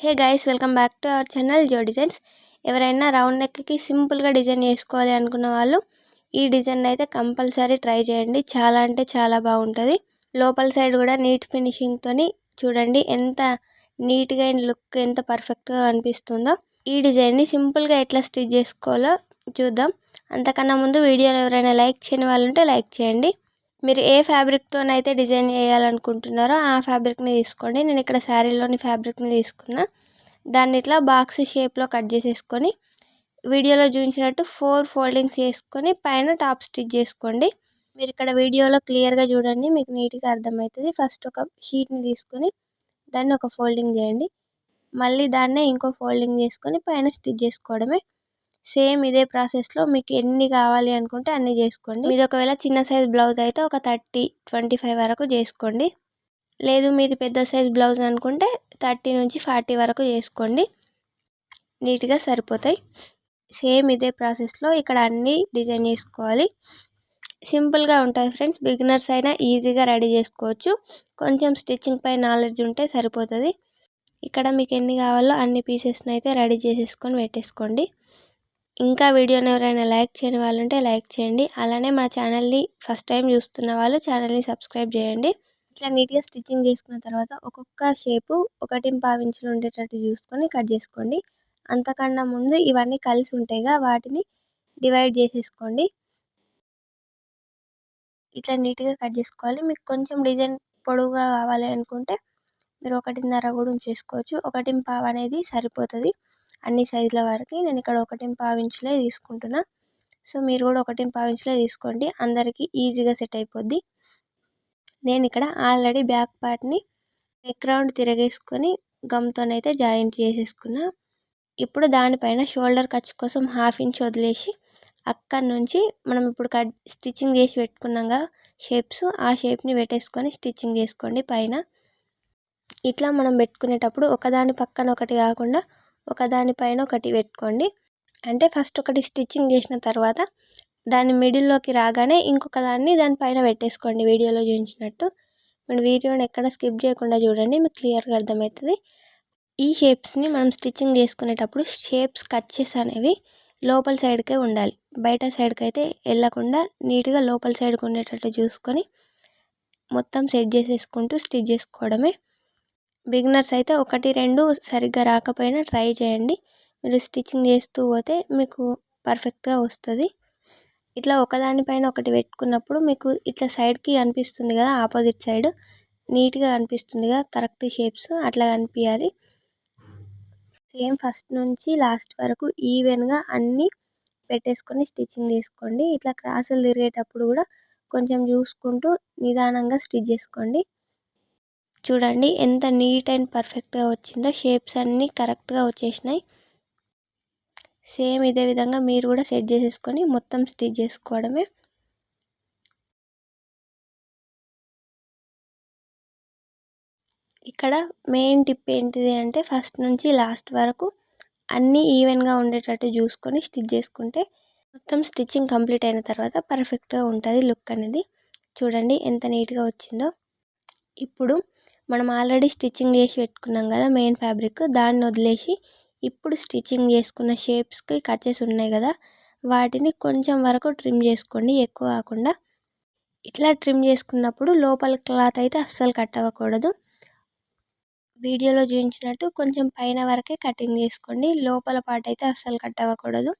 Hey guys, welcome back to our channel Jo designs. ఎవరైనా round నెక్కి సింపుల్గా design చేసుకోవాలి అనుకున్న వాళ్ళు ఈ డిజైన్ అయితే కంపల్సరీ ట్రై చేయండి. చాలా అంటే చాలా బాగుంటుంది. లోపల సైడ్ కూడా నీట్ ఫినిషింగ్తోని చూడండి ఎంత నీట్గా అండ్ లుక్ ఎంత పర్ఫెక్ట్గా అనిపిస్తుందో. ఈ డిజైన్ని సింపుల్గా ఎట్లా స్టిచ్ చేసుకోవాలో చూద్దాం. అంతకన్నా ముందు వీడియోని ఎవరైనా లైక్ చేయని వాళ్ళు ఉంటే లైక్ చేయండి. మీరు ఏ ఫ్యాబ్రిక్తోనైతే డిజైన్ చేయాలనుకుంటున్నారో ఆ ఫ్యాబ్రిక్ని తీసుకోండి. నేను ఇక్కడ శారీలోని ఫ్యాబ్రిక్ని తీసుకున్నా. దాన్ని ఇట్లా బాక్స్ షేప్లో కట్ చేసేసుకొని వీడియోలో చూపించినట్టు 4 ఫోల్డింగ్స్ చేసుకొని పైన టాప్ స్టిచ్ చేసుకోండి. మీరు ఇక్కడ వీడియోలో క్లియర్గా చూడండి, మీకు నీట్గా అర్థమవుతుంది. ఫస్ట్ ఒక షీట్ని తీసుకొని దాన్ని ఒక ఫోల్డింగ్ చేయండి. మళ్ళీ దాన్నే ఇంకో ఫోల్డింగ్ చేసుకొని పైన స్టిచ్ చేసుకోవడమే. సేమ్ ఇదే ప్రాసెస్లో మీకు ఎన్ని కావాలి అనుకుంటే అన్ని చేసుకోండి. మీది ఒకవేళ చిన్న సైజ్ బ్లౌజ్ అయితే ఒక 30-25 వరకు చేసుకోండి. లేదు మీది పెద్ద సైజ్ బ్లౌజ్ అనుకుంటే 30 నుంచి 40 వరకు చేసుకోండి. నీట్గా సరిపోతాయి. సేమ్ ఇదే ప్రాసెస్లో ఇక్కడ అన్నీ డిజైన్ చేసుకోవాలి. సింపుల్గా ఉంటుంది ఫ్రెండ్స్. బిగినర్స్ అయినా ఈజీగా రెడీ చేసుకోవచ్చు. కొంచెం స్టిచ్చింగ్ పై నాలెడ్జ్ ఉంటే సరిపోతుంది. ఇక్కడ మీకు ఎన్ని కావాలో అన్ని పీసెస్ని అయితే రెడీ చేసేసుకొని పెట్టేసుకోండి. ఇంకా వీడియోని ఎవరైనా లైక్ చేయని వాళ్ళు ఉంటే లైక్ చేయండి. అలానే మా ఛానల్ని ఫస్ట్ టైం చూస్తున్న వాళ్ళు ఛానల్ని సబ్స్క్రైబ్ చేయండి. ఇట్లా నీట్గా స్టిచ్చింగ్ చేసుకున్న తర్వాత ఒక్కొక్క షేపు 1.5 ఇంచులు ఉండేటట్టు చూసుకొని కట్ చేసుకోండి. అంతకన్నా ముందు ఇవన్నీ కలిసి ఉంటాయిగా, వాటిని డివైడ్ చేసేసుకోండి. ఇట్లా నీట్గా కట్ చేసుకోవాలి. మీకు కొంచెం డిజైన్ పొడవుగా కావాలి అనుకుంటే మీరు 1.5 కూడా ఉంచేసుకోవచ్చు. 1.5 అనేది సరిపోతుంది అన్ని సైజుల వరకు. నేను ఇక్కడ 1.5 ఇంచులే తీసుకుంటున్నా. సో మీరు కూడా 1.5 ఇంచులే తీసుకోండి, అందరికీ ఈజీగా సెట్ అయిపోద్ది. నేను ఇక్కడ ఆల్రెడీ బ్యాక్ పార్ట్ని నెక్ రౌండ్ తిరగేసుకొని గమ్తోనైతే జాయింట్ చేసేసుకున్నా. ఇప్పుడు దానిపైన షోల్డర్ ఖర్చు కోసం 1/2 ఇంచ్ వదిలేసి అక్కడి నుంచి మనం ఇప్పుడు స్టిచ్చింగ్ చేసి పెట్టుకున్నాగా షేప్స్, ఆ షేప్ని పెట్టేసుకొని స్టిచ్చింగ్ చేసుకోండి పైన. ఇట్లా మనం పెట్టుకునేటప్పుడు ఒకదాని పక్కన ఒకటి కాకుండా ఒకదానిపైన ఒకటి పెట్టుకోండి. అంటే ఫస్ట్ ఒకటి స్టిచ్చింగ్ చేసిన తర్వాత దాని మిడిల్లోకి రాగానే ఇంకొక దాన్ని దానిపైన పెట్టేసుకోండి వీడియోలో చూపించినట్టు. మన వీడియోని ఎక్కడ స్కిప్ చేయకుండా చూడండి, మీకు క్లియర్గా అర్థమవుతుంది. ఈ షేప్స్ని మనం స్టిచ్చింగ్ చేసుకునేటప్పుడు షేప్స్ కచ్చెస్ అనేవి లోపల సైడ్కే ఉండాలి, బయట సైడ్కి అయితే వెళ్ళకుండా నీట్గా లోపల సైడ్కి ఉండేటట్టు చూసుకొని మొత్తం సెట్ చేసేసుకుంటూ స్టిచ్ చేసుకోవడమే. బిగినర్స్ అయితే 1-2 సరిగ్గా రాకపోయినా ట్రై చేయండి. మీరు స్టిచ్చింగ్ చేస్తూ పోతే మీకు పర్ఫెక్ట్గా వస్తుంది. ఇట్లా ఒకదానిపైన ఒకటి పెట్టుకున్నప్పుడు మీకు ఇట్లా సైడ్కి అనిపిస్తుంది కదా, ఆపోజిట్ సైడ్ నీట్గా అనిపిస్తుందిగా, కరెక్ట్ షేప్స్ అట్లా కనిపించాలి. సేమ్ ఫస్ట్ నుంచి లాస్ట్ వరకు ఈవెన్గా అన్నీ పెట్టేసుకొని స్టిచ్చింగ్ చేసుకోండి. ఇట్లా క్రాసులు తిరిగేటప్పుడు కూడా కొంచెం చూసుకుంటూ నిదానంగా స్టిచ్ చేసుకోండి. చూడండి ఎంత నీట్ అండ్ పర్ఫెక్ట్గా వచ్చిందో, షేప్స్ అన్నీ కరెక్ట్గా వచ్చేసినాయి. సేమ్ ఇదే విధంగా మీరు కూడా సెట్ చేసేసుకొని మొత్తం స్టిచ్ చేసుకోవడమే. ఇక్కడ మెయిన్ టిప్ ఏంటిది అంటే ఫస్ట్ నుంచి లాస్ట్ వరకు అన్నీ ఈవెన్గా ఉండేటట్టు చూసుకొని స్టిచ్ చేసుకుంటే మొత్తం స్టిచ్చింగ్ కంప్లీట్ అయిన తర్వాత పర్ఫెక్ట్గా ఉంటుంది లుక్ అనేది. చూడండి ఎంత నీట్గా వచ్చిందో. ఇప్పుడు మనం ఆల్రెడీ స్టిచ్చింగ్ చేసి పెట్టుకున్నాం కదా మెయిన్ ఫ్యాబ్రిక్, దాన్ని వదిలేసి ఇప్పుడు స్టిచ్చింగ్ చేసుకున్న షేప్స్కి కచెస్ ఉన్నాయి కదా వాటిని కొంచెం వరకు ట్రిమ్ చేసుకోండి, ఎక్కువ కాకుండా. ఇట్లా ట్రిమ్ చేసుకున్నప్పుడు లోపల క్లాత్ అయితే అస్సలు కట్ అవ్వకూడదు. వీడియోలో చూపించినట్టు కొంచెం పైన వరకే కటింగ్ చేసుకోండి, లోపల పార్ట్ అయితే అస్సలు కట్ అవ్వకూడదు.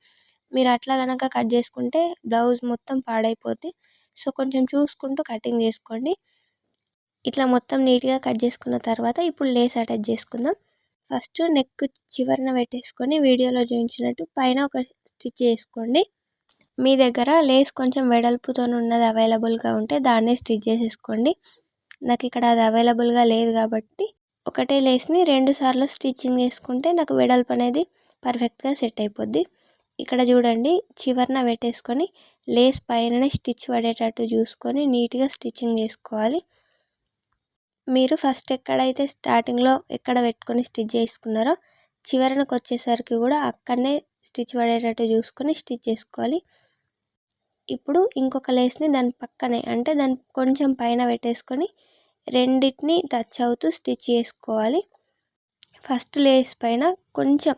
మీరు అట్లా కనుక కట్ చేసుకుంటే బ్లౌజ్ మొత్తం పాడైపోద్ది. సో కొంచెం చూసుకుంటూ కటింగ్ చేసుకోండి. ఇట్లా మొత్తం నీట్గా కట్ చేసుకున్న తర్వాత ఇప్పుడు లేస్ అటాచ్ చేసుకుందాం. ఫస్ట్ నెక్ చివరన పెట్టేసుకొని వీడియోలో చూపించినట్టు పైన ఒక స్టిచ్ చేసుకోండి. మీ దగ్గర లేస్ కొంచెం వెడల్పుతో ఉన్నది అవైలబుల్గా ఉంటే దాన్నే స్టిచ్ చేసేసుకోండి. నాకు ఇక్కడ అది అవైలబుల్గా లేదు కాబట్టి ఒకటే లేస్ని 2 సార్లు స్టిచ్చింగ్ చేసుకుంటే నాకు వెడల్పు అనేది పర్ఫెక్ట్గా సెట్ అయిపోద్ది. ఇక్కడ చూడండి చివరన పెట్టేసుకొని లేస్ పైననే స్టిచ్ పడేటట్టు చూసుకొని నీట్గా స్టిచ్చింగ్ చేసుకోవాలి. మీరు ఫస్ట్ ఎక్కడైతే స్టార్టింగ్లో ఎక్కడ పెట్టుకొని స్టిచ్ చేసుకున్నారో చివరనకు వచ్చేసరికి కూడా అక్కడనే స్టిచ్ పడేటట్టు చూసుకొని స్టిచ్ చేసుకోవాలి. ఇప్పుడు ఇంకొక లేస్ని దాని పక్కనే అంటే దాని కొంచెం పైన పెట్టేసుకొని రెండింటిని టచ్ అవుతూ స్టిచ్ చేసుకోవాలి. ఫస్ట్ లేస్ పైన కొంచెం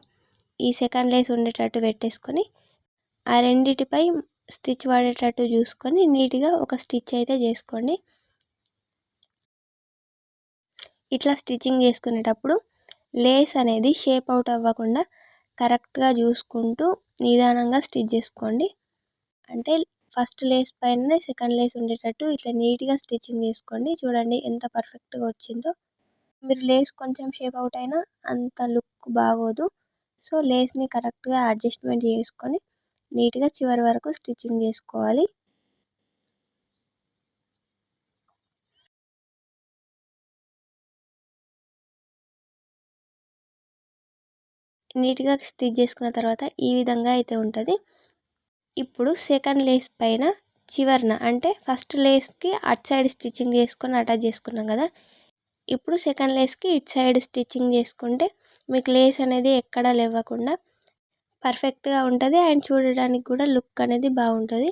ఈ సెకండ్ లేస్ ఉండేటట్టు పెట్టేసుకొని ఆ రెండిటిపై స్టిచ్ పడేటట్టు చూసుకొని నీట్గా ఒక స్టిచ్ అయితే చేసుకోండి. ఇట్లా స్టిచ్చింగ్ చేసుకునేటప్పుడు లేస్ అనేది షేప్ అవుట్ అవ్వకుండా కరెక్ట్గా చూసుకుంటూ నిదానంగా స్టిచ్ చేసుకోండి. అంటే ఫస్ట్ లేస్ పైన సెకండ్ లేస్ ఉండేటట్టు ఇట్లా నీట్గా స్టిచ్చింగ్ చేసుకోండి. చూడండి ఎంత పర్ఫెక్ట్గా వచ్చిందో. మీరు లేస్ కొంచెం షేప్ అవుట్ అయినా అంత లుక్ బాగోదు. సో లేస్ని కరెక్ట్గా అడ్జస్ట్మెంట్ చేసుకొని నీట్గా చివరి వరకు స్టిచ్చింగ్ చేసుకోవాలి. నీట్గా స్టిచ్ చేసుకున్న తర్వాత ఈ విధంగా అయితే ఉంటుంది. ఇప్పుడు సెకండ్ లేస్ పైన చివరన అంటే ఫస్ట్ లేస్కి అటు సైడ్ స్టిచ్చింగ్ చేసుకొని అటాచ్ చేసుకున్నాం కదా. ఇప్పుడు సెకండ్ లేస్కి ఇటు సైడ్ స్టిచ్చింగ్ చేసుకుంటే మీకు లేస్ అనేది ఎక్కడా లేవకుండా పర్ఫెక్ట్గా ఉంటుంది అండ్ చూడడానికి కూడా లుక్ అనేది బాగుంటుంది.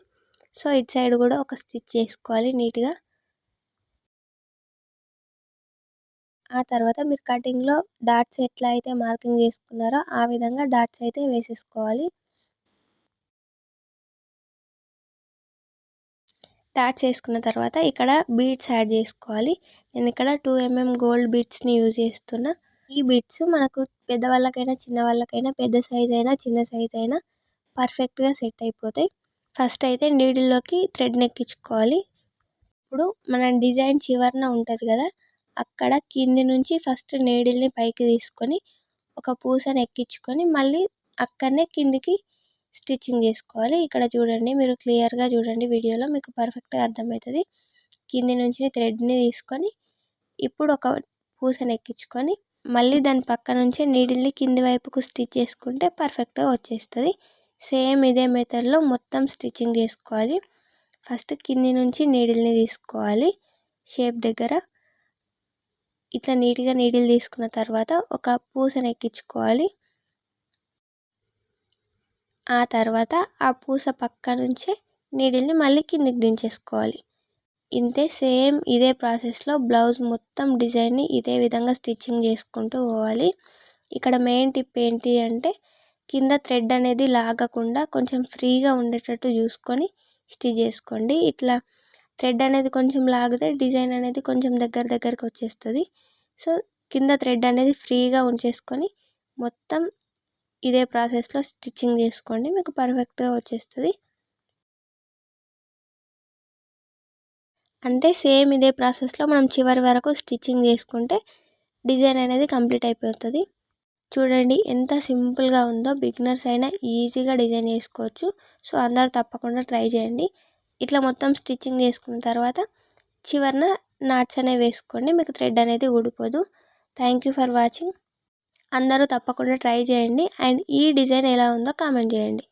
సో ఇటు సైడ్ కూడా ఒక స్టిచ్ చేసుకోవాలి నీట్గా. ఆ తర్వాత మీరు కటింగ్లో డాట్స్ ఎట్లా అయితే మార్కింగ్ చేసుకున్నారో ఆ విధంగా డాట్స్ అయితే వేసేసుకోవాలి. డాట్స్ వేసుకున్న తర్వాత ఇక్కడ బీడ్స్ యాడ్ చేసుకోవాలి. నేను ఇక్కడ 2 mm గోల్డ్ బీడ్స్ని యూజ్ చేస్తున్నా. ఈ బీడ్స్ మనకు పెద్దవాళ్ళకైనా చిన్న వాళ్ళకైనా పెద్ద సైజ్ అయినా చిన్న సైజ్ అయినా పర్ఫెక్ట్గా సెట్ అయిపోతాయి. ఫస్ట్ అయితే నీడిల్లోకి థ్రెడ్ని ఎక్కించుకోవాలి. ఇప్పుడు మన డిజైన్ చివరన ఉంటుంది కదా, అక్కడ కింది నుంచి ఫస్ట్ నీడిల్ని పైకి తీసుకొని ఒక పూసని ఎక్కించుకొని మళ్ళీ అక్కడనే కిందికి స్టిచ్చింగ్ చేసుకోవాలి. ఇక్కడ చూడండి, మీరు క్లియర్గా చూడండి వీడియోలో మీకు పర్ఫెక్ట్గా అర్థమవుతుంది. కింది నుంచి థ్రెడ్ని తీసుకొని ఇప్పుడు ఒక పూసని ఎక్కించుకొని మళ్ళీ దాని పక్క నుంచి నీడిల్ని కింది వైపుకు స్టిచ్ చేసుకుంటే పర్ఫెక్ట్గా వచ్చేస్తుంది. సేమ్ ఇదే మెథడ్లో మొత్తం స్టిచ్చింగ్ చేసుకోవాలి. ఫస్ట్ కింది నుంచి నీడిల్ని తీసుకోవాలి షేప్ దగ్గర. ఇట్లా నీట్గా నీడిల్ తీసుకున్న తర్వాత ఒక పూసని ఎక్కించుకోవాలి. ఆ తర్వాత ఆ పూస పక్క నుంచే నీడిల్ని మళ్ళీ కిందికి దించేసుకోవాలి. ఇంతే, సేమ్ ఇదే ప్రాసెస్లో బ్లౌజ్ మొత్తం డిజైన్ని ఇదే విధంగా స్టిచ్చింగ్ చేసుకుంటూ పోవాలి. ఇక్కడ మెయిన్ టిప్ ఏంటి అంటే కింద థ్రెడ్ అనేది లాగకుండా కొంచెం ఫ్రీగా ఉండేటట్టు చూసుకొని స్టిచ్ చేసుకోండి. ఇట్లా థ్రెడ్ అనేది కొంచెం లాగితే డిజైన్ అనేది కొంచెం దగ్గరికి వచ్చేస్తుంది. సో కింద థ్రెడ్ అనేది ఫ్రీగా ఉంచేసుకొని మొత్తం ఇదే ప్రాసెస్లో స్టిచ్చింగ్ చేసుకోండి, మీకు పర్ఫెక్ట్గా వచ్చేస్తుంది. అంతే, సేమ్ ఇదే ప్రాసెస్లో మనం చివరి వరకు స్టిచ్చింగ్ చేసుకుంటే డిజైన్ అనేది కంప్లీట్ అయిపోతుంది. చూడండి ఎంత సింపుల్గా ఉందో, బిగినర్స్ అయినా ఈజీగా డిజైన్ చేసుకోవచ్చు. సో అందరూ తప్పకుండా ట్రై చేయండి. ఇట్లా మొత్తం స్టిచ్చింగ్ చేసుకున్న తర్వాత చివరన నాట్స్ అనేవి వేసుకోండి, మీకు థ్రెడ్ అనేది ఊడిపోదు. Thank you for watching. అందరూ తప్పకుండా ట్రై చేయండి అండ్ ఈ డిజైన్ ఎలా ఉందో కామెంట్ చేయండి.